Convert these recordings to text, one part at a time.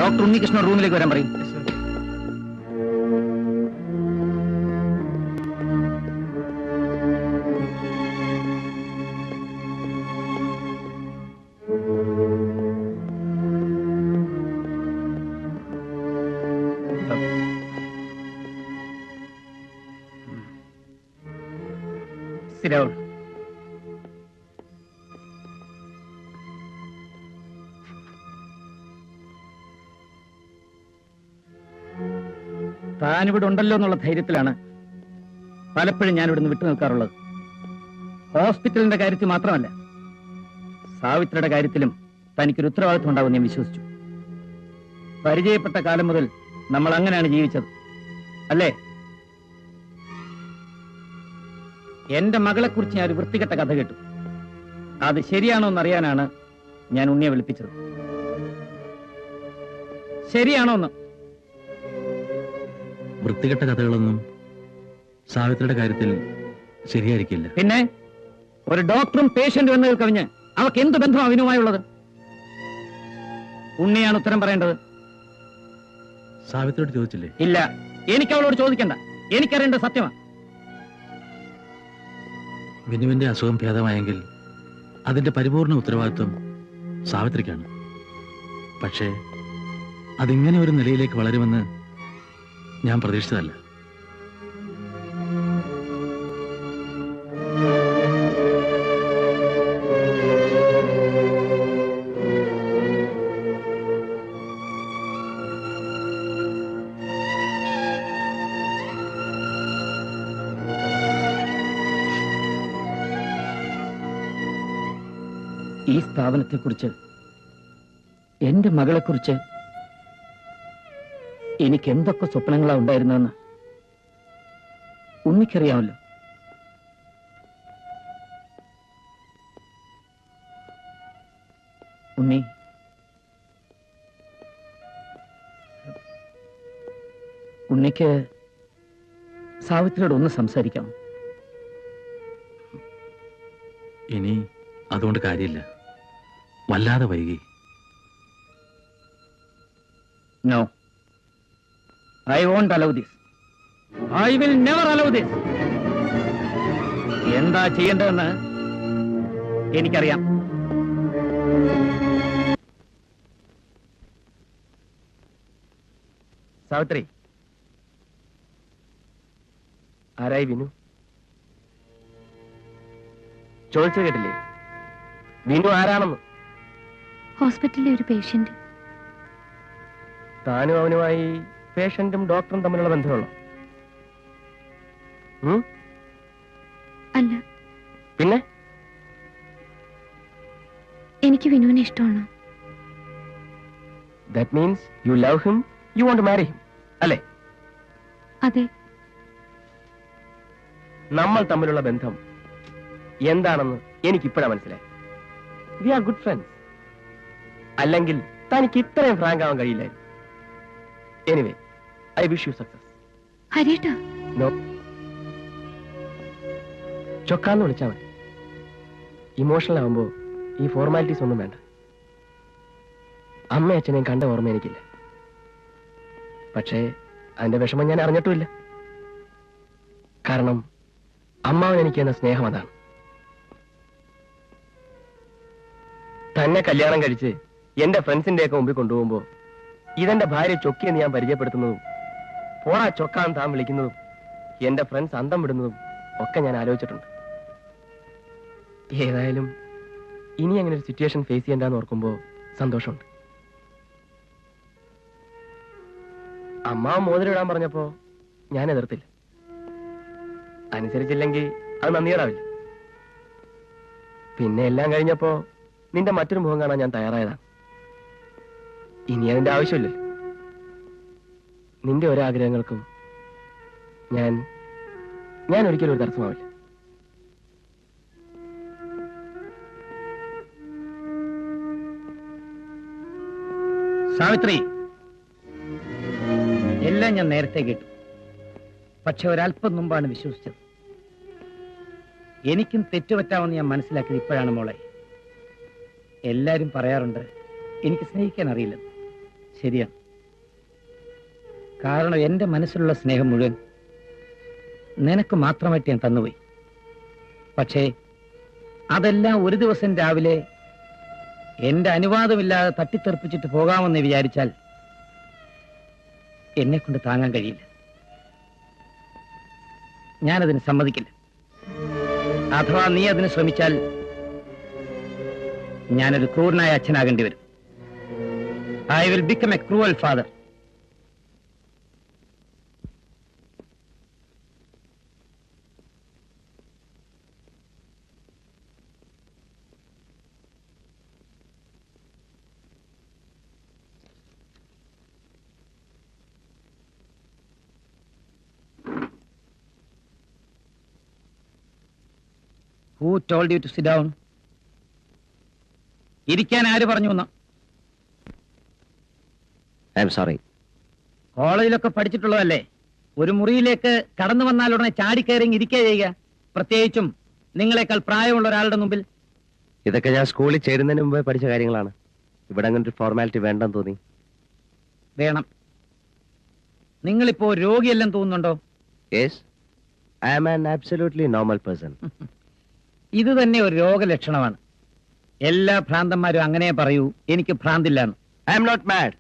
Doctor Unnikrishnan റൂമിലേക്ക് വരാൻ പറയും. Sit down. താനിവിടെ ഉണ്ടല്ലോ എന്നുള്ള ധൈര്യത്തിലാണ് പലപ്പോഴും ഞാൻ ഇവിടുന്ന് വിട്ടു നിൽക്കാറുള്ളത്. ഹോസ്പിറ്റലിന്റെ കാര്യത്തിൽ മാത്രമല്ല, സാവിത്രിയുടെ കാര്യത്തിലും തനിക്കൊരു ഉത്തരവാദിത്വം ഉണ്ടാവും ഞാൻ വിശ്വസിച്ചു. പരിചയപ്പെട്ട കാലം മുതൽ നമ്മൾ അങ്ങനെയാണ് ജീവിച്ചത്, അല്ലേ? എന്റെ മകളെക്കുറിച്ച് ഞാൻ ഒരു വൃത്തികെട്ട കഥ കേട്ടു. അത് ശരിയാണോ എന്നറിയാനാണ് ഞാൻ ഉണ്ണിയെ വിളിപ്പിച്ചത്. ശരിയാണോ എന്ന്? വൃത്തികെട്ട കഥകളൊന്നും സാവിത്രിയുടെ കാര്യത്തിൽ ശരിയായിരിക്കില്ല. പിന്നെ ഒരു ഡോക്ടറും പേഷ്യന്റും എന്നതിൽ കവിഞ്ഞ് അവർക്ക് എന്ത് ബന്ധമാണ് അവനുമായുള്ളത്? ഉണ്ണിയാണ് ഉത്തരം പറയേണ്ടത്. സാവിത്രിയോട് ചോദിച്ചില്ലേ? ഇല്ല, എനിക്ക് അവളോട് ചോദിക്കണ്ട. എനിക്കറിയേണ്ട സത്യമാണ്. വിനുവിന്റെ അസുഖം ഭേദമായെങ്കിൽ അതിന്റെ പരിപൂർണ ഉത്തരവാദിത്വം സാവിത്രിക്കാണ്. പക്ഷേ അതിങ്ങനെ ഒരു നിലയിലേക്ക് വളരുമെന്ന് ഞാൻ പ്രതീക്ഷിച്ചതല്ല. ഈ സ്ഥാപനത്തെക്കുറിച്ച്, എന്റെ മകളെക്കുറിച്ച് എനിക്ക് എന്തൊക്കെ സ്വപ്നങ്ങളാ ഉണ്ടായിരുന്നെന്ന് ഉണ്ണിക്കറിയാമല്ലോ. ഉണ്ണി, ഉണ്ണിക്ക് സാവിത്രിയോട് ഒന്ന് സംസാരിക്കാം. ഇനി അതുകൊണ്ട് കാര്യമില്ല. വല്ലാതെ വൈകി. No. I won't allow this. I will never allow this. എന്താ ചെയ്യേണ്ടതെന്ന് എനിക്കറിയാം. സാവിത്രി, ആരായി വിനു? ചോദിച്ചു കേട്ടില്ലേ? വിനു ആരാണെന്ന്? ഹോസ്പിറ്റലിലെ ഒരു പേഷ്യന്റ്. താനും അവനുമായി പേഷ്യന്റും ഡോക്ടറും തമ്മിലുള്ള ബന്ധമുള്ളോ? അല്ല. പിന്നെ? എനിക്ക് വിനുവിനെ ഇഷ്ടമാണ്. That means you love him, you want to marry him, അല്ലേ? അതെ. നമ്മൾ തമ്മിലുള്ള ബന്ധം എന്താണെന്ന് എനിക്കിപ്പോഴാ മനസ്സിലായി. We are good friends. അല്ലെങ്കിൽ തനിക്ക് ഇത്രയും ഫ്രാങ്ക് ആവാൻ കഴിയില്ലായിരുന്നു. Anyway, I wish you success. ഹരിയേട്ടാ. നോ, ചൊക്കാന്ന് വിളിച്ചാൽ മതി. ഇമോഷണൽ ആവുമ്പോ ഈ ഫോർമാലിറ്റീസ് ഒന്നും വേണ്ട. അമ്മയും അച്ഛനെയും കണ്ട ഓർമ്മ എനിക്കില്ല. പക്ഷേ അതിന്റെ വിഷമം ഞാൻ അറിഞ്ഞിട്ടുമില്ല. കാരണം അമ്മാവൻ എനിക്ക് എന്ന സ്നേഹം അതാണ്. തന്നെ കല്യാണം കഴിച്ച് എന്റെ ഫ്രണ്ട്സിന്റെ ഒക്കെ മുമ്പിൽ കൊണ്ടുപോകുമ്പോ ഇതെന്റെ ഭാര്യ ചൊക്കിയെന്ന് ഞാൻ പരിചയപ്പെടുത്തുന്നതും പോടാ ചൊക്കാൻ താൻ വിളിക്കുന്നതും എന്റെ ഫ്രണ്ട്സ് അന്തം വിടുന്നതും ഒക്കെ ഞാൻ ആലോചിച്ചിട്ടുണ്ട്. ഏതായാലും ഇനി അങ്ങനെ ഒരു സിറ്റുവേഷൻ ഫേസ് ചെയ്യണ്ടെന്ന് ഓർക്കുമ്പോ സന്തോഷമുണ്ട്. അമ്മ മോതിരം ഇടാൻ പറഞ്ഞപ്പോ ഞാൻ എതിർത്തില്ല. അനുസരിച്ചില്ലെങ്കിൽ അത് നന്ദിയേടാവില്ല. പിന്നെ എല്ലാം കഴിഞ്ഞപ്പോ നിന്റെ മറ്റൊരു മുഖം കാണാൻ ഞാൻ തയ്യാറായതാണ്. ഇനി അതിന്റെ ആവശ്യമില്ലല്ലോ. നിന്റെ ഒരാഗ്രഹങ്ങൾക്കും ഞാൻ ഒരിക്കലും ഒരു തടസ്സമാവില്ല. സാവിത്രി, എല്ലാം ഞാൻ നേരത്തെ കേട്ടു. പക്ഷെ ഒരല്പം മുമ്പാണ് വിശ്വസിച്ചത്. എനിക്കും തെറ്റുപറ്റാമെന്ന് ഞാൻ മനസ്സിലാക്കിയത് ഇപ്പോഴാണ് മോളെ. എല്ലാരും പറയാറുണ്ട് എനിക്ക് സ്നേഹിക്കാൻ അറിയില്ല. ശരിയാണ്. കാരണം എന്റെ മനസ്സിലുള്ള സ്നേഹം മുഴുവൻ നിനക്ക് മാത്രമായിട്ട് ഞാൻ തന്നുപോയി. പക്ഷേ അതെല്ലാം ഒരു ദിവസം രാവിലെ എന്റെ അനുവാദമില്ലാതെ തട്ടിത്തെറിപ്പിച്ചിട്ട് പോകാമെന്ന് വിചാരിച്ചാൽ എന്നെ കൊണ്ട് താങ്ങാൻ കഴിയില്ല. ഞാനതിന് സമ്മതിക്കില്ല. അഥവാ നീ അതിന് ശ്രമിച്ചാൽ ഞാനൊരു ക്രൂരനായ അച്ഛനാകേണ്ടി വരും. I will become A cruel father. Who told you to sit down? ഇരിക്കാൻ ആര് പറഞ്ഞു എന്ന്? I am sorry. കോളേജിലൊക്കെ പഠിച്ചിട്ടുള്ളതല്ലേ. ഒരു മുറിയിലേക്ക് കടന്നു വന്നാൽ ഉടനെ ചാടിക്കയറി ഇരിക്കുക ചെയ്യുക, പ്രത്യേകിച്ചും നിങ്ങളെക്കാൾ പ്രായമുള്ള ഒരാളുടെ മുമ്പിൽ. ഇതൊക്കെ ഞാൻ സ്കൂളിൽ ചേരുന്നതിന് മുമ്പേ പഠിച്ച കാര്യങ്ങളാണ്. ഇവിടെ അങ്ങനെ ഒരു ഫോർമാലിറ്റി വേണ്ടെന്ന് തോന്നി. വേണം. നിങ്ങളിപ്പോ രോഗിയെല്ലാം തോന്നുന്നുണ്ടോ? Yes, I am an absolutely normal person. ഇത് തന്നെ ഒരു രോഗലക്ഷണമാണ്. എല്ലാ ഭ്രാന്തന്മാരും അങ്ങനെ പറയൂ, എനിക്ക് ഭ്രാന്തില്ലാന്ന്. I am not mad.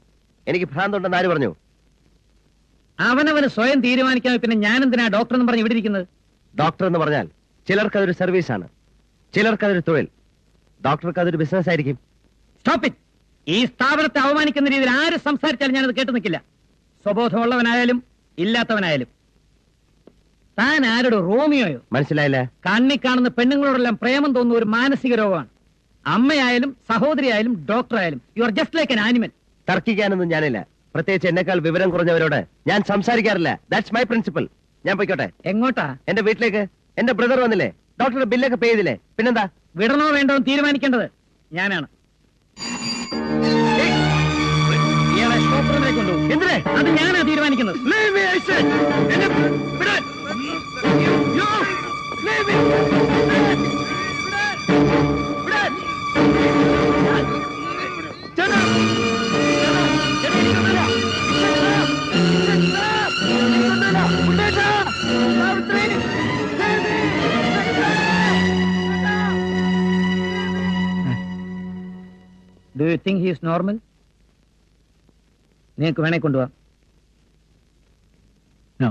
എനിക്ക് ഭ്രാന്തുണ്ടെന്ന് ആര് പറഞ്ഞു? അവനവന് സ്വയം തീരുമാനിക്കാൻ പിന്നെ ഞാൻ എന്തിനാ ഡോക്ടർ എന്ന് പറഞ്ഞ് ഇവിടെ ഇരിക്കുന്നത്? ഡോക്ടർ എന്ന് പറഞ്ഞാൽ ചിലർക്ക് അതൊരു സർവീസാണ്, ചിലർക്ക് അതൊരു തൊഴിൽ. ഡോക്ടർക്ക് അതൊരു ബിസിനസ് ആയിരിക്കും. Stop it. ഈ സ്ഥാപനത്തെ അവമാനിക്കുന്ന രീതിയിൽ ആര് സംസാരിച്ചാലും ഞാനത് കേട്ടു നിൽക്കില്ല. സ്വബോധമുള്ളവനായാലും ഇല്ലാത്തവനായാലും. താൻ ആരുടെ റോമിയോയോ? മനസ്സിലായില്ല? കണ്ണി കാണുന്ന പെണ്ണുങ്ങളോടെല്ലാം പ്രേമം തോന്നുന്ന ഒരു മാനസിക രോഗമാണ്. അമ്മയായാലും സഹോദരിയായാലും ഡോക്ടറായാലും you are just like an animal. തർക്കിക്കാനൊന്നും ഞാനില്ല. പ്രത്യേകിച്ച് എന്നെക്കാൾ വിവരം കുറഞ്ഞവരോട് ഞാൻ സംസാരിക്കാറില്ല. That's my principal. ഞാൻ പോയിക്കോട്ടെ. എങ്ങോട്ടാ? എന്റെ വീട്ടിലേക്ക്. എന്റെ ബ്രദർ വന്നില്ലേ? ഡോക്ടറുടെ ബില്ലൊക്കെ പേ ചെയ്തില്ലേ? പിന്നെന്താ? വിടണോ വേണ്ടോ എന്ന് തീരുമാനിക്കേണ്ടത് ഞാനാണ്. ഇയാളെ സ്റ്റോപ്പ് റൂമിലേക്ക് കൊണ്ടുപോകും. എന്തിനെ? അത് ഞാനാ തീരുമാനിക്കുന്നത്. Do you think he is normal? നിങ്ങൾക്ക് വേണേ കൊണ്ടുപോവാം. No.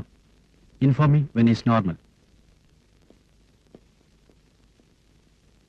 Inform me when he's normal.